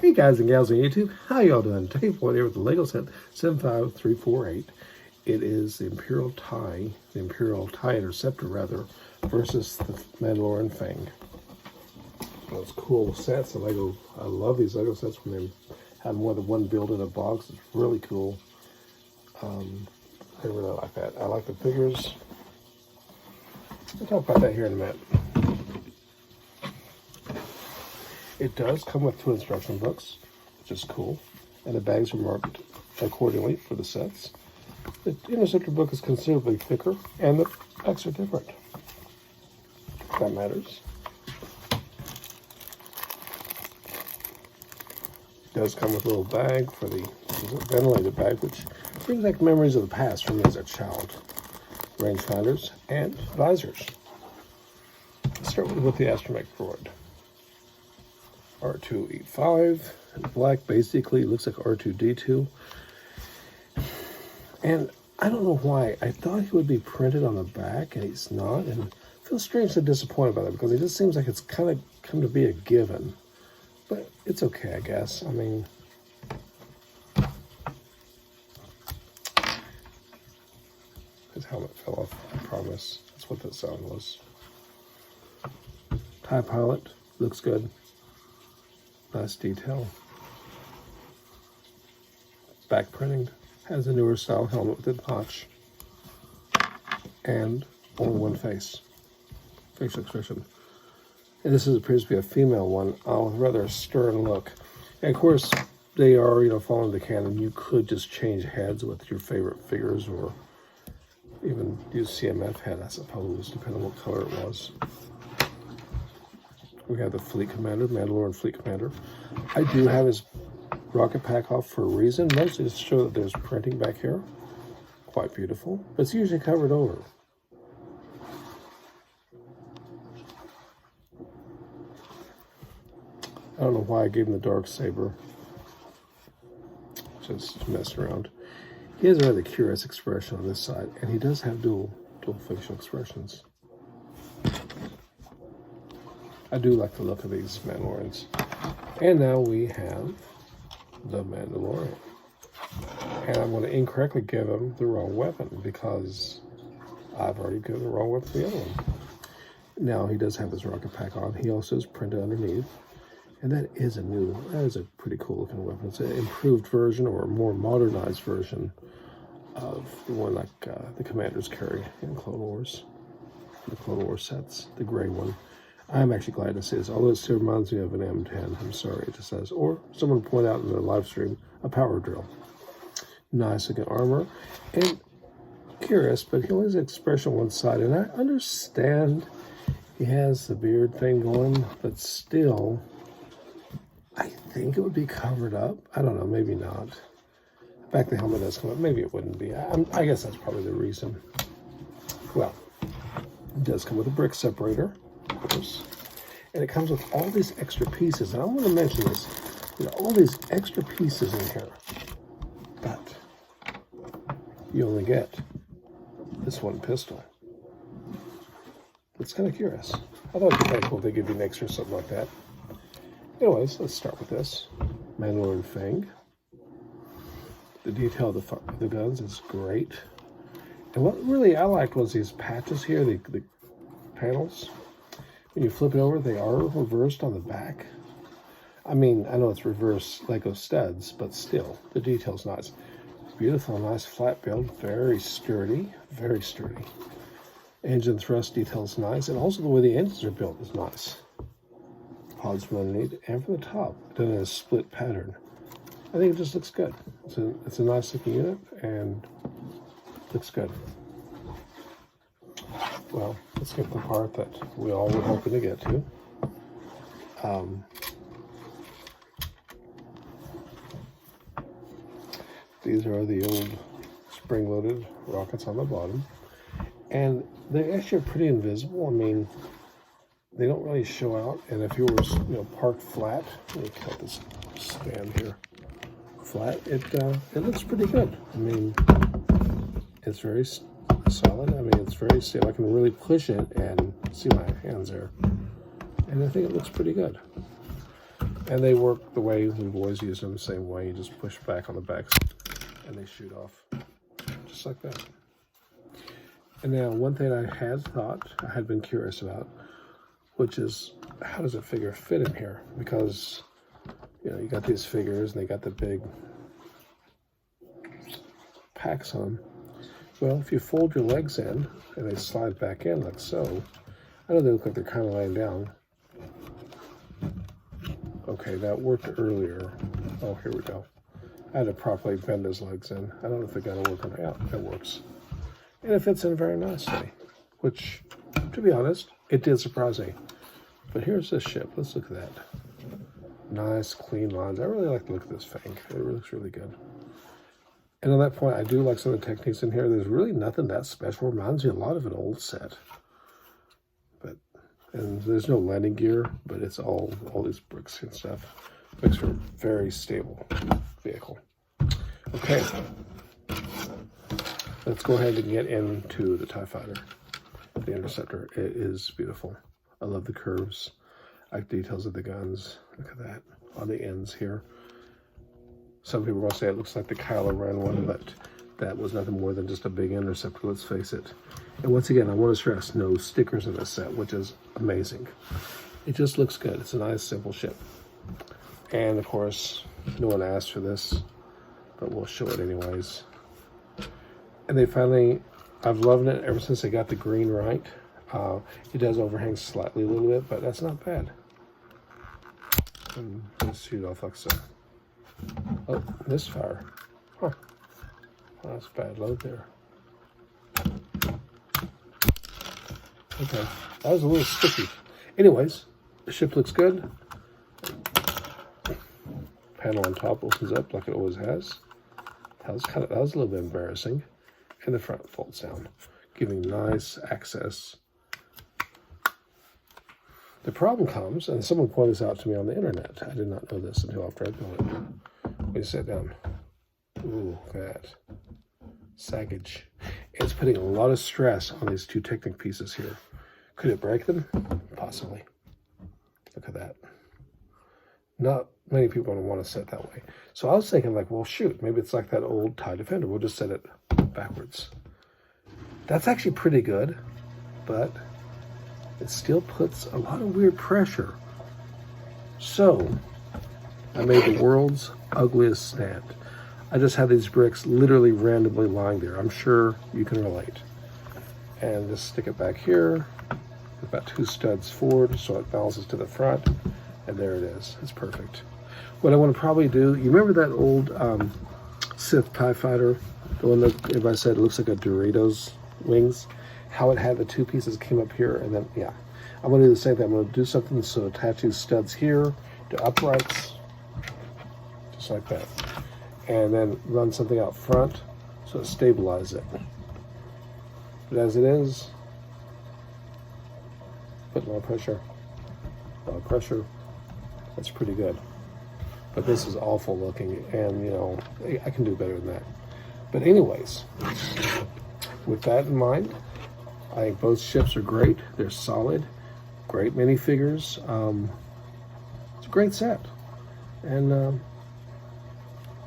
Hey guys and gals on YouTube, how y'all doing? Dave Boyd here with the Lego set 75348. It is the Imperial TIE Interceptor rather, versus the Mandalorian Fang. Those cool sets. I love these Lego sets when they have more than one build in a box. It's really cool. I really like that. I like the figures. We'll talk about that here in a minute. It does come with 2 instruction books, which is cool, and the bags are marked accordingly for the sets. The Interceptor book is considerably thicker, and the packs are different. That matters. It does come with a little bag for the ventilated bag, which brings back memories of the past for me as a child. Rangefinders and visors. Let's start with the astromech droid. R2-E5 in black, basically looks like R2-D2, and I don't know why I thought he would be printed on the back and he's not, and I feel strangely disappointed about it because it just seems like it's kind of come to be a given, but it's okay, I guess. I mean, his helmet fell off, I promise. That's what that sound was. TIE Pilot looks good. Nice detail. Back printing. Has a newer style helmet with a notch. And only one face. Facial expression. And this appears to be a female one with rather a stern look. And of course, they are, following the canon. You could just change heads with your favorite figures or even use CMF head, I suppose, depending on what color it was. We have the Fleet Commander, Mandalorian Fleet Commander. I do have his rocket pack off for a reason, mostly to show that there's printing back here. Quite beautiful, but it's usually covered over. I don't know why I gave him the dark saber. Just messing around. He has a rather curious expression on this side, and he does have dual facial expressions. I do like the look of these Mandalorians. And now we have the Mandalorian. And I'm going to incorrectly give him the wrong weapon because I've already given the wrong weapon to the other one. Now he does have his rocket pack on. He also is printed underneath. And that is a pretty cool looking weapon. It's an improved version or a more modernized version of the one like the commanders carry in Clone Wars. The Clone Wars sets, the gray one. I'm actually glad to see this, although it still reminds me of an M10. I'm sorry, it just says. Or someone point out in the live stream, a power drill. Nice looking armor. And curious, but he only has an expression on one side. And I understand he has the beard thing going, but still, I think it would be covered up. I don't know, maybe not. Back the helmet does come up. Maybe it wouldn't be. I guess that's probably the reason. Well, it does come with a brick separator. Of course. And it comes with all these extra pieces. And I want to mention this. All these extra pieces in here. But you only get this one pistol. It's kind of curious. I thought it'd be kind of cool if they give you an extra something like that. Anyways, let's start with this. Mandalorian Fang. The detail of the guns is great. And what really I liked was these patches here, the panels. When you flip it over, they are reversed on the back. I mean, I know it's reverse Lego studs, but still, the detail's nice. Beautiful, nice flat build, very sturdy, very sturdy. Engine thrust detail's nice, and also the way the engines are built is nice. Pods from underneath and from the top, done in a split pattern. I think it just looks good. It's a nice looking unit, and looks good. Well, let's get the part that we all were hoping to get to. These are the old spring-loaded rockets on the bottom. And they actually are pretty invisible. I mean, they don't really show out. And if you were, parked flat, let me cut this stand here. Flat, it looks pretty good. I mean, it's very solid. I mean, it's very stable. I can really push it and see my hands there. And I think it looks pretty good. And they work the way the boys use them, the same way. You just push back on the backs and they shoot off, just like that. And now one thing I had been curious about, which is how does a figure fit in here? Because, you know, you got these figures and they got the big packs on them. Well, if you fold your legs in and they slide back in like so, I know they look like they're kind of laying down. Okay, that worked earlier. Oh, here we go. I had to properly bend his legs in. I don't know if it got to work or not. Yeah, it works. And it fits in very nicely, which, to be honest, it did surprise me. But here's this ship. Let's look at that. Nice, clean lines. I really like the look of this Fang. It looks really good. And on that point, I do like some of the techniques in here. There's really nothing that special. It reminds me a lot of an old set. And there's no landing gear, but it's all these bricks and stuff. Makes for a very stable vehicle. Okay. Let's go ahead and get into the TIE Fighter, the Interceptor. It is beautiful. I love the curves. I like details of the guns. Look at that on the ends here. Some people will say it looks like the Kylo Ren one, but that was nothing more than just a big Interceptor, let's face it. And once again, I want to stress, no stickers in this set, which is amazing. It just looks good. It's a nice, simple ship. And of course, no one asked for this, but we'll show it anyways. And they finally, I've loved it ever since they got the green right. It does overhang slightly a little bit, but that's not bad. And let's shoot off like so. Oh, misfire. Huh. Oh, that's a bad load there. Okay, that was a little sticky. Anyways, the ship looks good. Panel on top opens up like it always has. That was a little bit embarrassing. And the front folds down, giving nice access. The problem comes, and someone pointed this out to me on the internet. I did not know this until after I built it. When you sit down, ooh, that saggage. It's putting a lot of stress on these two Technic pieces here. Could it break them? Possibly. Look at that. Not many people want to set that way. So I was thinking like, well, shoot, maybe it's like that old TIE Defender. We'll just set it backwards. That's actually pretty good, but it still puts a lot of weird pressure. So I made the world's ugliest stand. I just had these bricks literally randomly lying there. I'm sure you can relate. And just stick it back here. About 2 studs forward so it balances to the front. And there it is. It's perfect. What I want to probably do, you remember that old Sith TIE Fighter? The one that everybody said it looks like a Doritos wings? How it had the 2 pieces came up here and then, yeah. I'm going to do the same thing. I'm going to do something so attach these studs here to uprights. Just like that. And then run something out front so it stabilizes it. But as it is, put a lot of pressure. A lot of pressure. That's pretty good. But this is awful looking, and you know, I can do better than that. But anyways, with that in mind, I think both ships are great. They're solid, great minifigures. It's a great set. And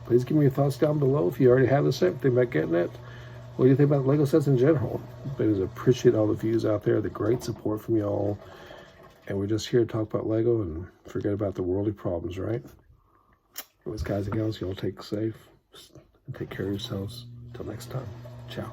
please give me your thoughts down below. If you already have the set, think about getting it. What do you think about Lego sets in general? I appreciate all the views out there, the great support from y'all. And we're just here to talk about Lego and forget about the worldly problems, right? Anyways, guys and gals, y'all take safe and take care of yourselves. Until next time, ciao.